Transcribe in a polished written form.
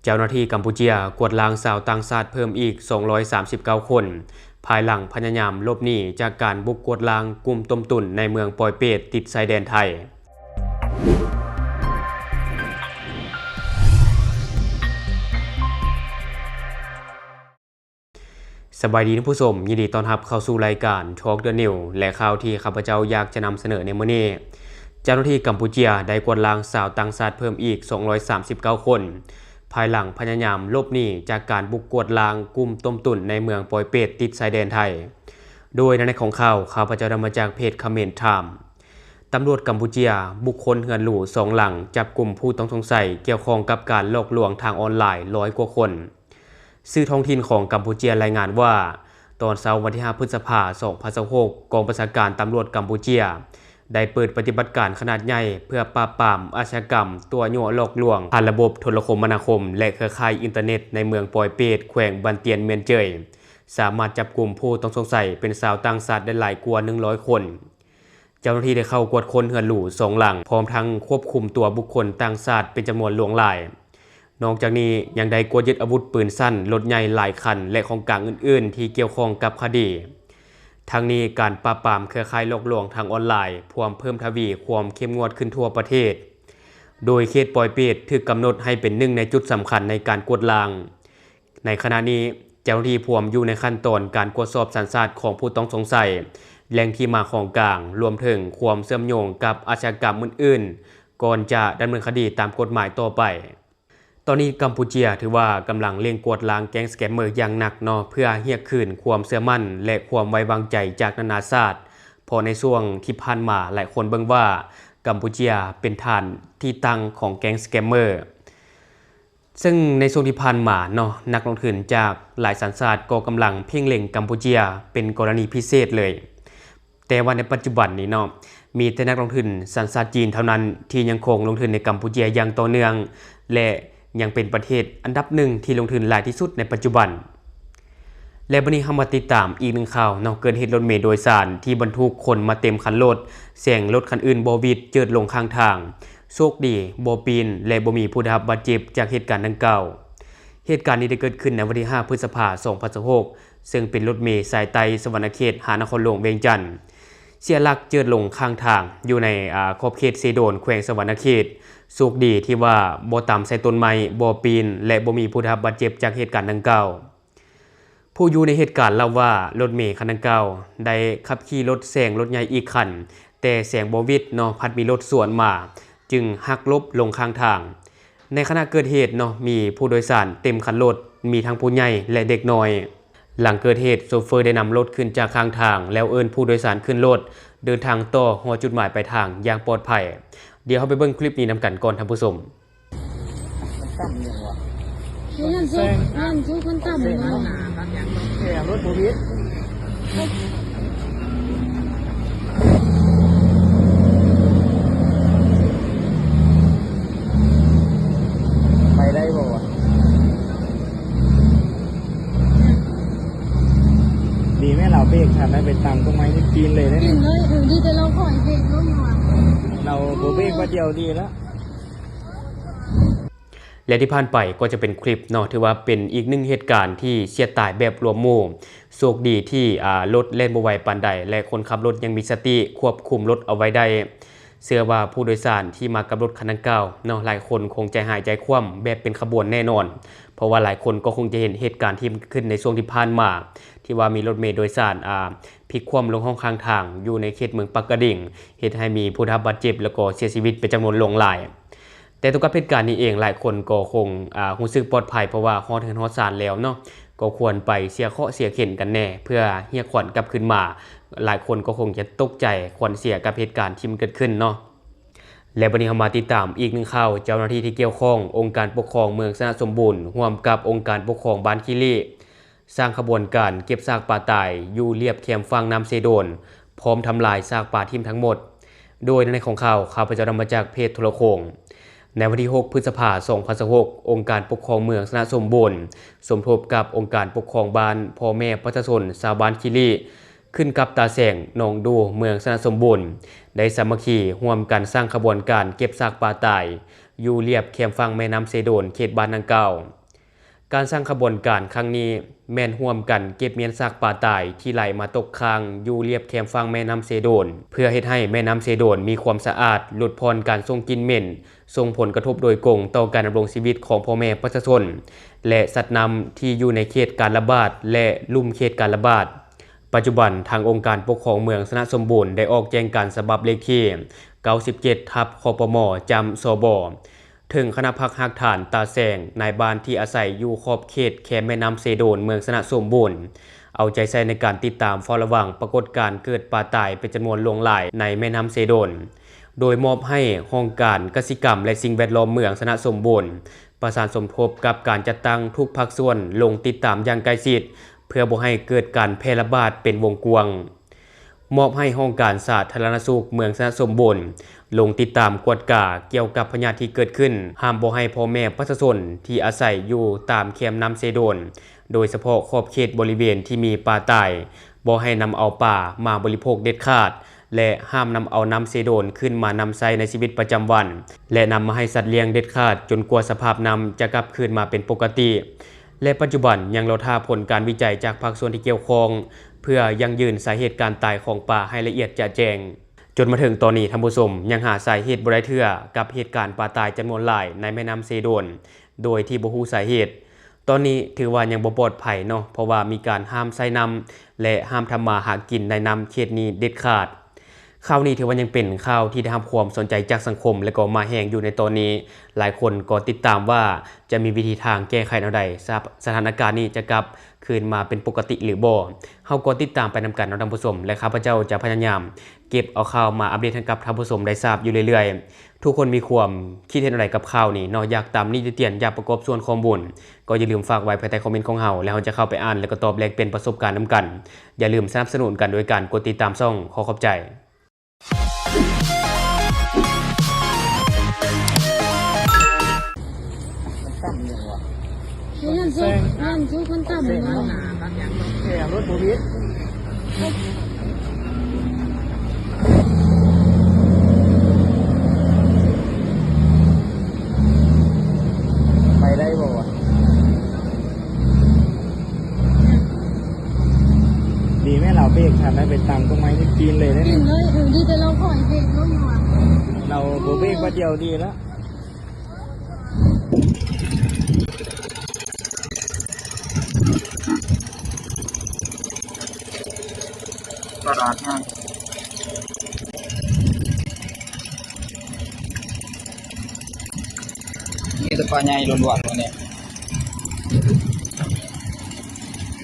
เจ้าหน้าที่กัมพูชีกวดล้างชาวต่างชาติเพิ่มอีก 239 คน ภายหลังพยายามหลบหนีจากการบุกกวดล้างกลุ่มต้มตุ๋นในเมืองปอยเปตติดชายแดนไทย สบายดีท่านผู้ชมยินดีต้อนรับเข้าสู่รายการ Talk the News และข่าวที่ข้าพเจ้าอยากจะนำเสนอในมื้อนี้เจ้าหน้าที่กัมพูชีได้กวดล้างชาวต่างชาติเพิ่มอีก 239 คน ภายหลังพยายามหลบหนีจากการบุกกวดล้างกลุ่มต้มตุ๋นในเมืองปอยเปตติดชายแดนไทย โดยในของข่าวข้าพเจ้าได้มาจากเพจคอมเมนต์ไทม์ตำรวจกัมพูชีบุคคลเฮือนหรู2 หลังจับกลุ่มผู้ต้องสงสัยเกี่ยวข้องกับการหลอกลวงทางออนไลน์100 กว่าคนสื่อท้องถิ่นของกัมพูชีรายงานว่าตอนเช้าวันที่ 5 พฤษภาคม 2026 กองบัญชาการตำรวจกัมพูชีได้เปิดปฏิบัติการขนาดใหญ่เพื่อปราบปรามอาชญากรรมตัวยั่วหลอกลวงผ่านระบบโทรคมนาคมและเครือข่ายอินเทอร์เน็ตในเมืองปอยเปตแขวงบันเตียนเมียนเจยสามารถจับกลุ่มผู้ต้องสงสัยเป็นชาวต่างชาติได้หลายกว่า 100 คน เจ้าหน้าที่ได้เข้ากวดค้นเฮือนหรู2 หลังพร้อมทั้งควบคุมตัวบุคคลต่างชาติเป็นจำนวนหลวงหลายนอกจากนี้ยังได้กวดยึดอาวุธปืนสั้นรถใหญ่หลายคันและของกลางอื่นๆที่เกี่ยวข้องกับคดีทั้งนี้การปราบปรามเครือข่ายหลอกลวงทางออนไลน์พร้อมเพิ่มทวีความเข้มงวดขึ้นทั่วประเทศโดยเขตปอยเปตถูกกำหนดให้เป็นหนึ่งในจุดสำคัญในการกวดล้างในขณะนี้เจ้าหน้าที่พวมอยู่ในขั้นตอนการตรวจสอบสัญชาติของผู้ต้องสงสัยแหล่งที่มาของกลางรวมถึงความเชื่อมโยงกับอาชญากรรมอื่นๆก่อนจะดำเนินคดีตามกฎหมายต่อไปตอนนี้กัมพูชีถือว่ากำลังเร่งกวดล้างแก๊งสแกมเมอร์อย่างหนักเพื่อเรียกคืนความเชื่อมั่นและความไว้วางใจจากนานาชาติพอในช่วงที่ผ่านมาหลายคนเบิ่งว่ากัมพูชีเป็นฐานที่ตั้งของแก๊งสแกมเมอร์ซึ่งในช่วงที่ผ่านมานักลงทุนจากหลายสัญชาติก็กำลังเพ่งเล็งกัมพูชีเป็นกรณีพิเศษเลยแต่ว่าในปัจจุบันนี้มีแต่นักลงทุนสัญชาติจีนเท่านั้นที่ยังคงลงทุนในกัมพูชีอย่างต่อเนื่องและยังเป็นประเทศอันดับหนึ่งที่ลงทุนหลายที่สุดในปัจจุบันและวันนี้เรามาติดตามอีกหนึ่งข่าวเกิดเหตุรถเมล์โดยสารที่บรรทุกคนมาเต็มคันรถแซงรถคันอื่นบ่วิดเจิดลงข้างทางโชคดีบ่ปีนและบ่มีผู้ได้รับบาดเจ็บจากเหตุการณ์ดังกล่าวเหตุการณ์นี้ได้เกิดขึ้นในวันที่ 5 พฤษภาคม 2026 ซึ่งเป็นรถเมล์สายไตสวรรณเขตหานครหลวงเวียงจันทน์เสียหลักเจิดลงข้างทางอยู่ในขอบเขตเซโดนแขวงสวรรณเขตโชคดีที่ว่าบ่ต่ำใส่ต้นไม้บ่ปีนและบ่มีผู้ได้รับบาดเจ็บจากเหตุการณ์ดังกล่าวผู้อยู่ในเหตุการณ์เล่าว่ารถเมล์คันดังกล่าวได้ขับขี่รถแซงรถใหญ่อีกคันแต่แซงบ่วิดพัดมีรถสวนมาจึงหักหลบลงข้างทางในขณะเกิดเหตุมีผู้โดยสารเต็มคันรถมีทั้งผู้ใหญ่และเด็กน้อยหลังเกิดเหตุโชเฟอร์ได้นำรถขึ้นจากข้างทางแล้วเอิ้นผู้โดยสารขึ้นรถเดินทางต่อฮอดจุดหมายปลายทางอย่างปลอดภัยเดี๋ยวเราไปเบิ่งคลิปนี้นำกันก่อนท่านผู้ชมนั่นซูคนต่ำเลยนะแข่งรถโควิดไปได้บ่วะดีไหมเราเบรกทันได้ไปตามตรงไม้นี่ปีนเลยนะปีนเลยดีแต่เราขอเบรกรถหน่อยเราโบเบรกว่าเดียวดีแล้วและที่ผ่านไปก็จะเป็นคลิปถือว่าเป็นอีกหนึ่งเหตุการณ์ที่เสียตายแบบรวมหมู่โชคดีที่รถเล่นบ่ไหวปานใดและคนขับรถยังมีสติควบคุมรถเอาไว้ได้เชื่อว่าผู้โดยสารที่มากับรถคันดังกล่าวหลายคนคงใจหายใจคว่ำแบบเป็นขบวนแน่นอนเพราะว่าหลายคนก็คงจะเห็นเหตุการณ์ที่ขึ้นในช่วงที่ผ่านมาที่ว่ามีรถเมล์โดยสารพลิกคว่ำลงห้องข้างทางอยู่ในเขตเมืองปักกระดิ่งเหตุให้มีผู้ได้รับบาดเจ็บแล้วก็เสียชีวิตเป็นจำนวนหลายแต่ทุกเหตุการณ์นี้เองหลายคนก็คงรู้สึกปลอดภัยเพราะว่าฮอดเฮือนฮอดศาลแล้วก็ควรไปเสียเคราะห์เสียเข็นกันแน่เพื่อเรียกขวัญกลับขึ้นมาหลายคนก็คงจะตกใจขวัญเสียกับเหตุการณ์ที่มันเกิดขึ้นและวันนี้เรามาติดตามอีกหนึ่งข่าวเจ้าหน้าที่ที่เกี่ยวข้ององค์การปกครองเมืองสนะสมบูรณ์ร่วมกับองค์การปกครองบ้านคิรีสร้างขบวนการเก็บซากปลาตายอยู่เรียบแคมฝั่งน้ำเซโดนพร้อมทำลายซากปลาทิ่มทั้งหมดโดยในของข่าวพเจ้านำมาจากเพจโทรโขงในวันที่ 6 พฤษภาคม 2026 องค์การปกครองเมืองสนะสมบูรณ์สมทบกับองค์การปกครองบ้านพ่อแม่ประชาชนชาวบ้านคิรีขึ้นกับตาแสงหนองดูเมืองสนะสมบูรณ์ได้สามัคคีร่วมกันสร้างขบวนการเก็บซากปลาตาย อยู่เรียบเคียมฝั่งแม่น้ำเซโดนเขตบ้านดังกล่าวการสร้างขบวนการครั้งนี้แม่นร่วมกันเก็บเมียนซากปลาตายที่ไหลมาตกค้างอยู่เรียบเคียมฝั่งแม่น้ำเซโดนเพื่อเฮ็ดให้แม่น้ำเซโดนมีความสะอาดลดพรการส่งกลิ่นเหม็นส่งผลกระทบโดยตรงต่อการดำรงชีวิตของพ่อแม่ประชาชนและสัตว์นำที่อยู่ในเขตการระบาดและลุ่มเขตการระบาดปัจจุบันทางองค์การปกครองเมืองสนะสมบูรณ์ได้ออกแจ้งการฉบับเลขที่97/คปม.จำสบ.ถึงคณะพักหักฐานตาแสงนายบ้านที่อาศัยอยู่ขอบเขตแคมแม่น้ำเซโดนเมืองสนะสมบูรณ์เอาใจใส่ในการติดตามเฝ้าระวังปรากฏการณ์เกิดปลาตายเป็นจำนวนหลวงหลายในแม่น้ำเซโดนโดยมอบให้ห้องการกสิกรรมและสิ่งแวดล้อมเมืองสนะสมบูรณ์ประสานสมทบกับการจัดตั้งทุกภาคส่วนลงติดตามอย่างใกล้ชิดเพื่อบ่ให้เกิดการแพร่ระบาดเป็นวงกว้างมอบให้ห้องการสาธารณสุขเมืองสนะสมบูรณ์ลงติดตามกวดกาเกี่ยวกับพยาธิที่เกิดขึ้นห้ามบ่ให้พ่อแม่ประชาชนที่อาศัยอยู่ตามแคมน้ำเซโดนโดยเฉพาะขอบเขตบริเวณที่มีปลาตายบ่ให้นำเอาปลามาบริโภคเด็ดขาดและห้ามนำเอาน้ำเซโดนขึ้นมานำใช้ในชีวิตประจำวันและนำมาให้สัตว์เลี้ยงเด็ดขาดจนกว่าสภาพน้ำจะกลับคืนมาเป็นปกติและปัจจุบันยังรอท่าผลการวิจัยจากภาคส่วนที่เกี่ยวข้องเพื่อยังยืนสาเหตุการตายของปลาให้ละเอียดจะแจ้งจนมาถึงตอนนี้ท่านผู้ชมยังหาสาเหตุบ่ได้เทื่อกับเหตุการณ์ปลาตายจำนวนหลายในแม่น้ำเซโดนโดยที่บ่ฮู้สาเหตุตอนนี้ถือว่ายังบ่ปลอดภัยเนาะเพราะว่ามีการห้ามใส่น้ำและห้ามทำมาหากินในน้ำเขตนี้เด็ดขาดข่าวนี้ถือว่ายังเป็นข่าวที่ได้รับความสนใจจากสังคมและก็มาแห้งอยู่ในตอนนี้หลายคนก็ติดตามว่าจะมีวิธีทางแก้ไขแนวใดสถานการณ์นี้จะกลับคืนมาเป็นปกติหรือบ่เฮาก็ติดตามไปนำกันเนาะท่านผู้ชมและข้าพเจ้าจะพยายามเก็บเอาข่าวมาอัปเดตให้กับท่านผู้ชมได้ทราบอยู่เรื่อยๆทุกคนมีความคิดเห็นอะไรกับข่าวนี้เนาะอยากตามนิติเตียนอยากประกอบส่วนข้อมูลก็อย่าลืมฝากไว้ภายใต้คอมเมนต์ของเฮาแล้วเฮาจะเข้าไปอ่านแล้วก็ตอบแลกเปลี่ยนประสบการณ์นำกันอย่าลืมสนับสนุนกันโดยการกดติดตามช่องขอขอบใจตั้มยังวะ นั่นสู้คนต่ำเนาะ แข่งรถโควิดไปได้บ่วะดีแม่เราเบรกทันได้ไปตามตรงไม้นี่กินเลยนะ กิ เนี่ย นเลยดีแต่เราขอให้เด็กลงมา เราโบเบรกว่าเดียวดีแล้วตลาดนะนี่จะปลาใหญ่ล้วนๆเนี่ย